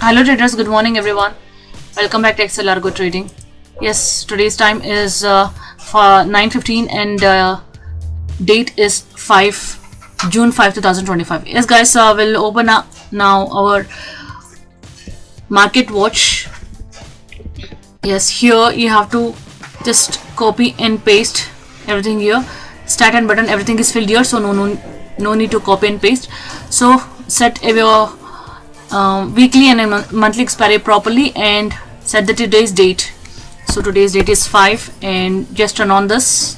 Hello traders, good morning everyone. Welcome back to Excel Argo Trading. Yes, today's time is for 9:15 and date is June 5, 2025. Yes guys, we'll open up now our market watch. Yes, here you have to just copy and paste everything here. Start and button, everything is filled here, so no need to copy and paste. So set your weekly and monthly expiry properly and set the today's date. So today's date is 5 and just turn on this.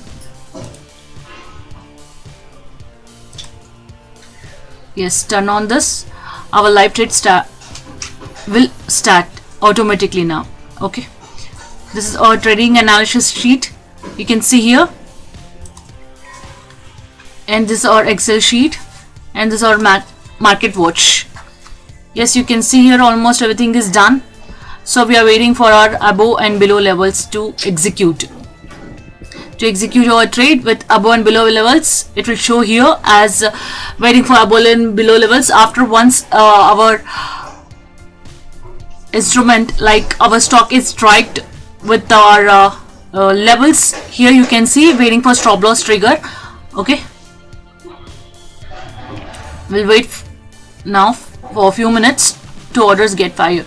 Yes, turn on this. Our live trade will start automatically now. Okay, this is our trading analysis sheet. You can see here, and this is our Excel sheet, and this is our market watch. Yes, you can see here almost everything is done. So we are waiting for our above and below levels to execute. To execute our trade with above and below levels, it will show here as waiting for above and below levels. After once our instrument, like our stock is striked with our levels, here you can see waiting for stop loss trigger. Okay, we'll wait now for a few minutes to orders get fired.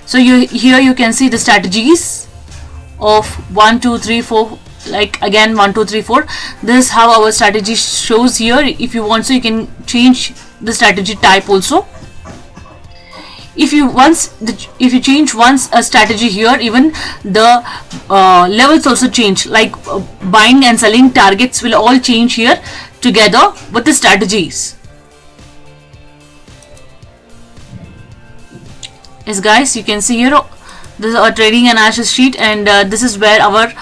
So here you can see the strategies of 1 2 3 4, like again 1 2 3 4. This is how our strategy shows here. If you want, so you can change the strategy type also. If you change once a strategy here, even the levels also change, like buying and selling targets will all change here together with the strategies. Yes guys, you can see here this is our trading analysis sheet, and this is where our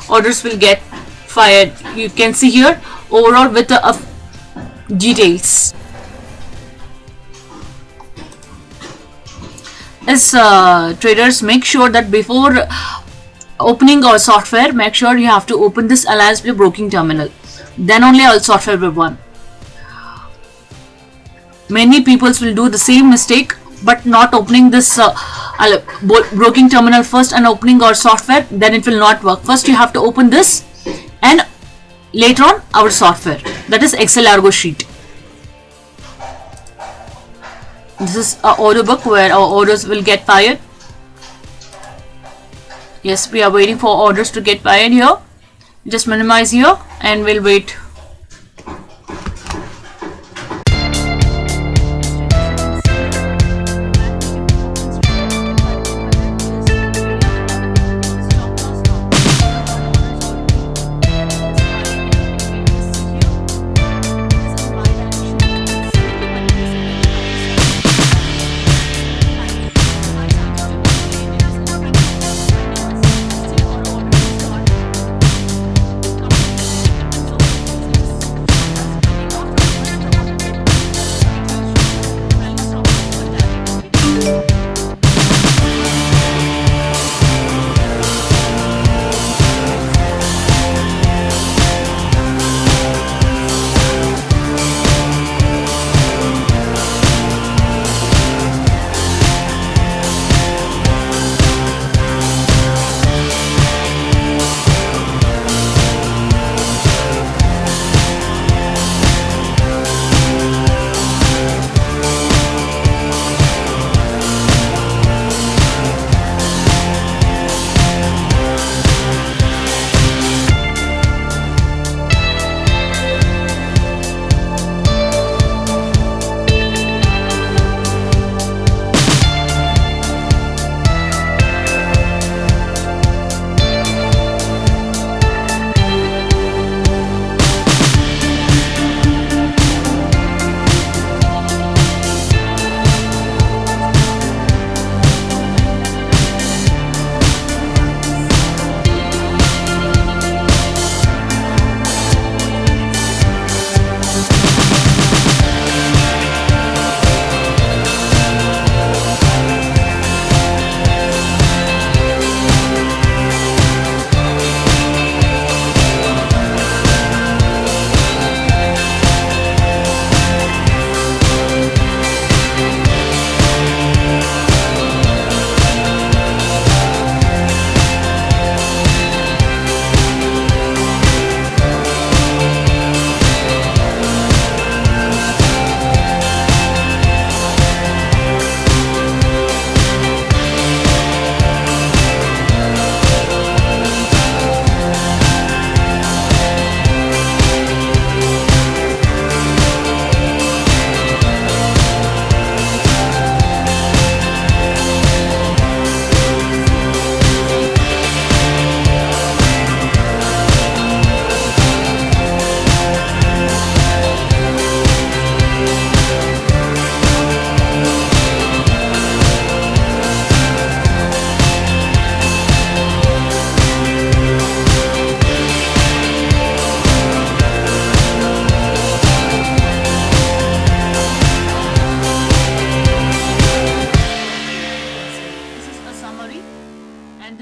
orders will get fired. You can see here overall with the details. As traders, make sure that before opening our software, make sure you have to open this Alliance Blue broking terminal, then only our software will run. Many people will do the same mistake, but not opening this broking terminal first and opening our software, then it will not work. First you have to open this and later on our software, that is Excel Argo sheet. This is our order book where our orders will get fired. Yes, we are waiting for orders to get fired here. Just minimize here and we'll wait.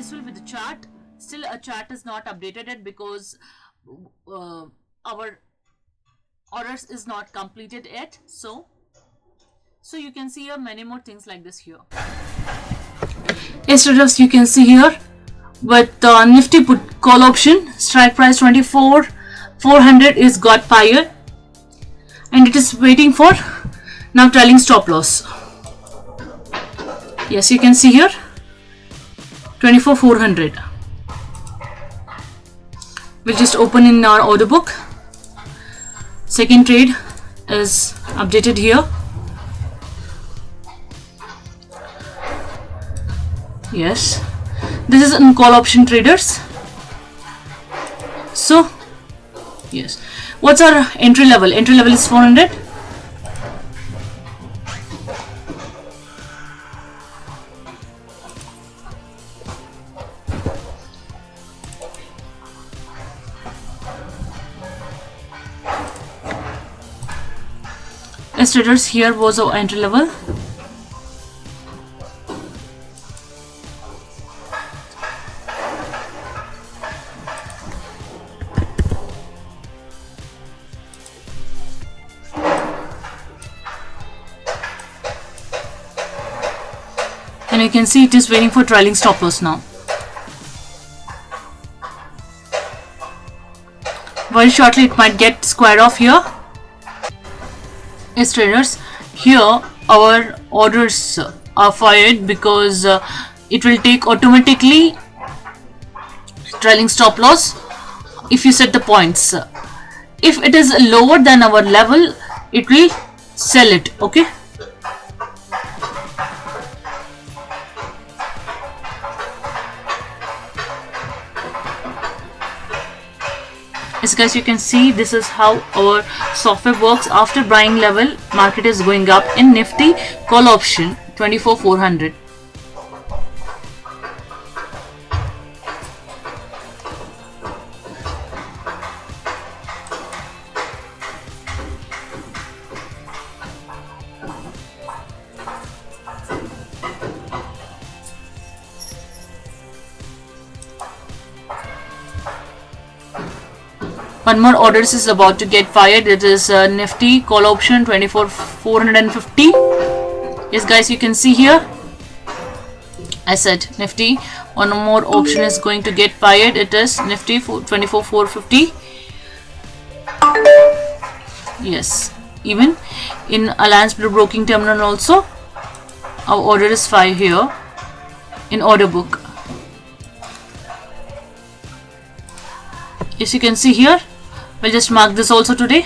this will be the chart. Still a chart is not updated yet because our orders is not completed yet. So you can see here many more things like this here. Yesterday you can see here with Nifty put call option, strike price 24,400 is got fired and it is waiting for now trailing stop loss. Yes, you can see here 24,400. We'll just open in our order book. Second trade is updated here. Yes, this is in call option traders. So yes, what's our entry level? Entry level is 400. As traders, here was our entry level. And you can see it is waiting for trailing stop loss now. Very shortly it might get squared off here. Yes traders, here our orders are fired because it will take automatically trailing stop loss if you set the points. If it is lower than our level, it will sell it. Okay. Yes guys, you can see this is how our software works. After buying level, market is going up in Nifty call option 24,400. One more orders is about to get fired. It is Nifty call option 24,450. Yes guys, you can see here I said Nifty. One more option is going to get fired. It is Nifty 24,450. Yes, even in Alliance Blue Broking Terminal also our order is 5 here in order book. Yes, you can see here. We'll just mark this also today.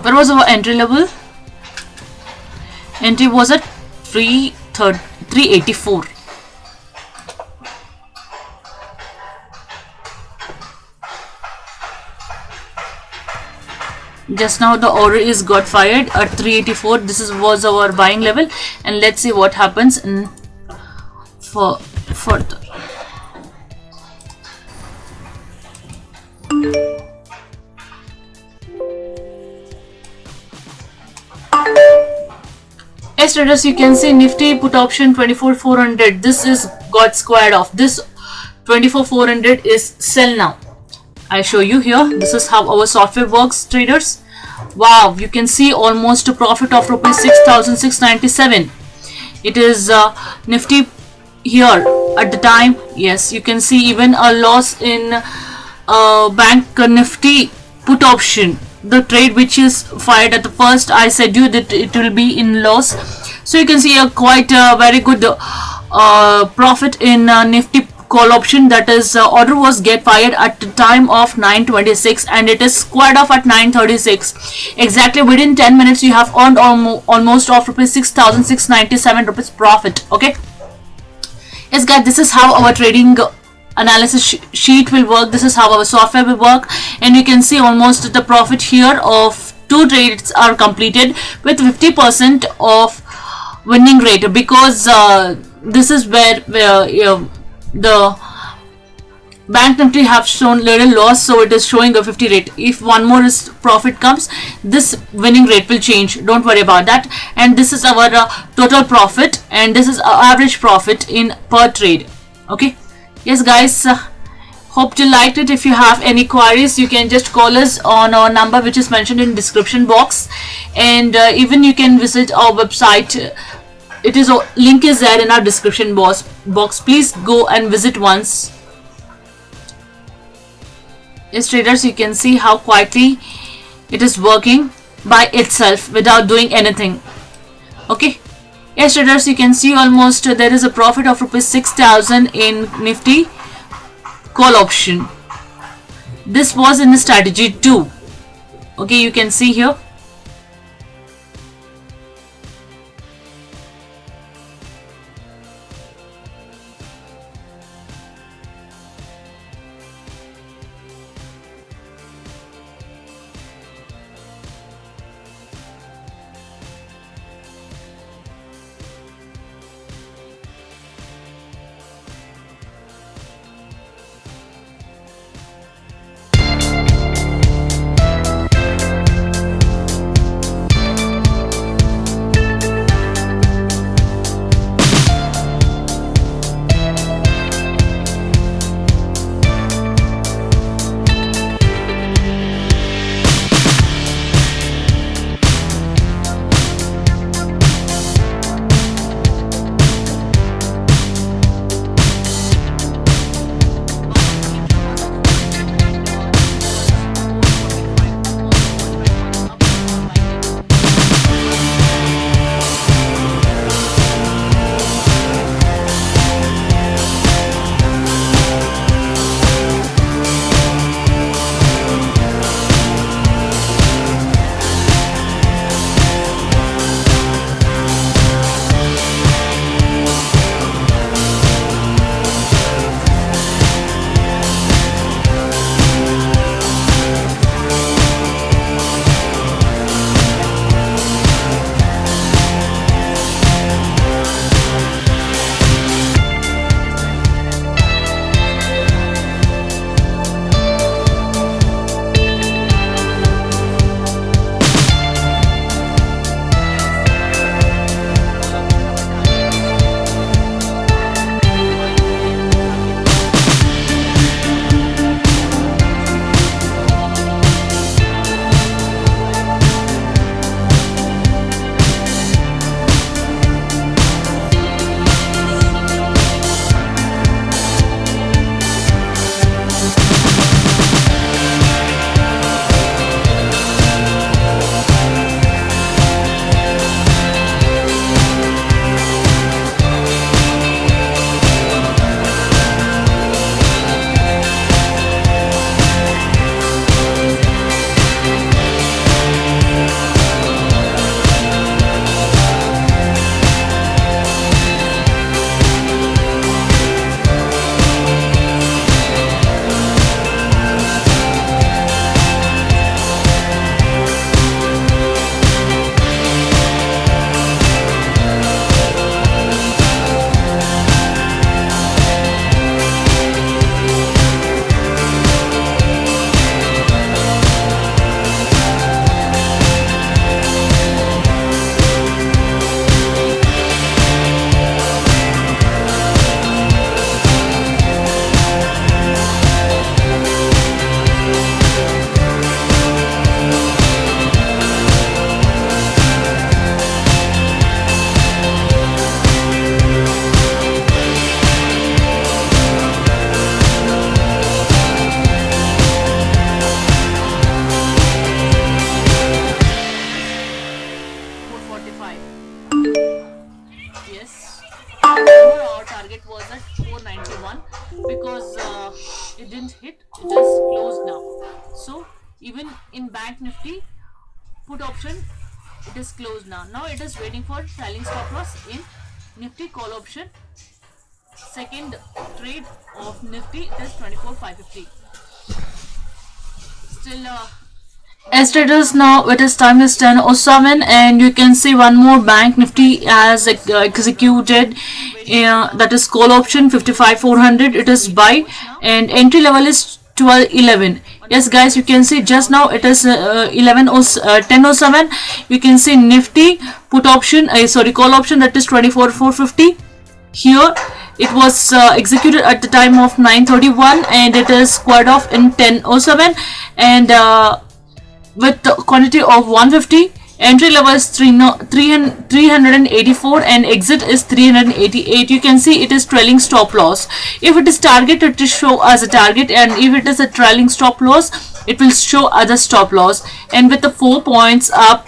Where was our entry level? Entry was at 384. Just now the order is got fired at 384. This was our buying level, and let's see what happens in further. Yes traders, you can see Nifty put option 24,400. This is got squared off. This 24,400 is sell now. I show you here. This is how our software works, traders. Wow, you can see almost a profit of rupees 6,697. It is Nifty here at the time. Yes, you can see even a loss in bank Nifty put option. The trade which is fired at the first, I said you that it will be in loss. So you can see a quite very good profit in Nifty call option. That is order was get fired at the time of 9:26 and it is squared off at 9:36. Exactly within 10 minutes you have earned almost of rupees 6,697 rupees profit. Okay. Yes guys, this is how our trading analysis sheet will work. This is how our software will work, and you can see almost the profit here of 2 trades are completed with 50% of winning rate, because this is where the Bank Nifty have shown little loss, so it is showing a 50 rate. If one more is profit comes, this winning rate will change. Don't worry about that. and this is our total profit, and this is our average profit in per trade. Okay, yes guys, hope you liked it. If you have any queries, you can just call us on our number which is mentioned in description box, and even you can visit our website. It is link is there in our description box. Please go and visit once. Yes traders, you can see how quietly it is working by itself without doing anything. Okay, yes traders, you can see almost there is a profit of rupees 6,000 in Nifty call option. This was in the strategy 2. Okay, you can see here. it didn't hit, it is closed now. So even in Bank Nifty put option, it is closed now. Now it is waiting for trailing stop loss in Nifty call option. Second trade of Nifty, it is 24,550. Still as traders, now it is time is 10:07 and you can see one more Bank Nifty has executed that is call option 55,400. It is buy and entry level is 1211. Yes guys, you can see just now it is 10:07. You can see Nifty put option, call option, that is 24,450. Here it was executed at the time of 9:31 and it is squared off in 10:07 and with the quantity of 150. Entry level is 384 and exit is 388. You can see it is trailing stop loss. If it is target, it will show as a target, and if it is a trailing stop loss, it will show as a stop loss. And with the 4 points up,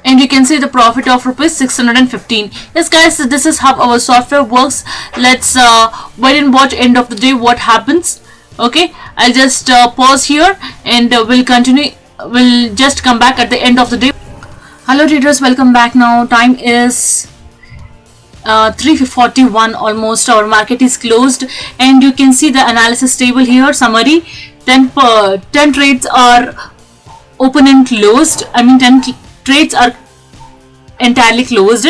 and you can see the profit of rupees 615. Yes guys, this is how our software works. Let's wait and watch end of the day what happens. Okay, I'll just pause here and we'll continue. We'll just come back at the end of the day. Hello traders, welcome back. Now time is 3:41 almost. Our market is closed and you can see the analysis table here. Summary: 10 trades are open and closed. 10 trades are entirely closed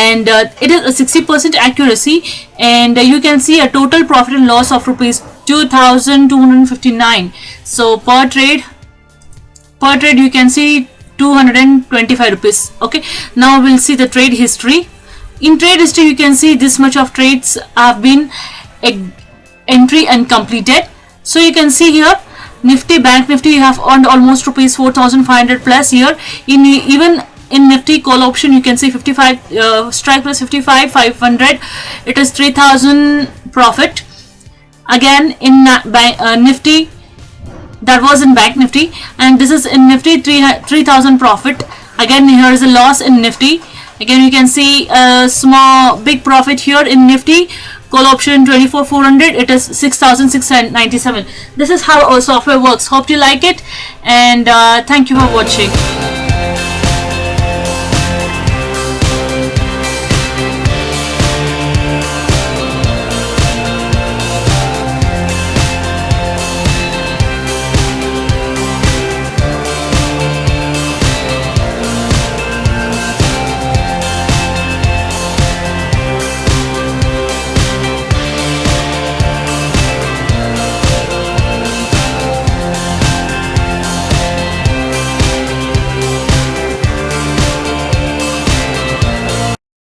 and it is a 60% accuracy, and you can see a total profit and loss of rupees 2,259. So per trade you can see 225 rupees. Okay, now we'll see the trade history. In trade history you can see this much of trades have been entry and completed. So you can see here Nifty, Bank Nifty, you have earned almost rupees 4,500 plus here. Even in Nifty call option you can see 55 strike plus 55 500, it is 3,000 profit. Again in Nifty, that was in Bank Nifty, and this is in Nifty 3,000 profit. Again here is a loss in Nifty. Again you can see a big profit here in Nifty call option 24,400, it is 6,697. This is how our software works. Hope you like it, and thank you for watching.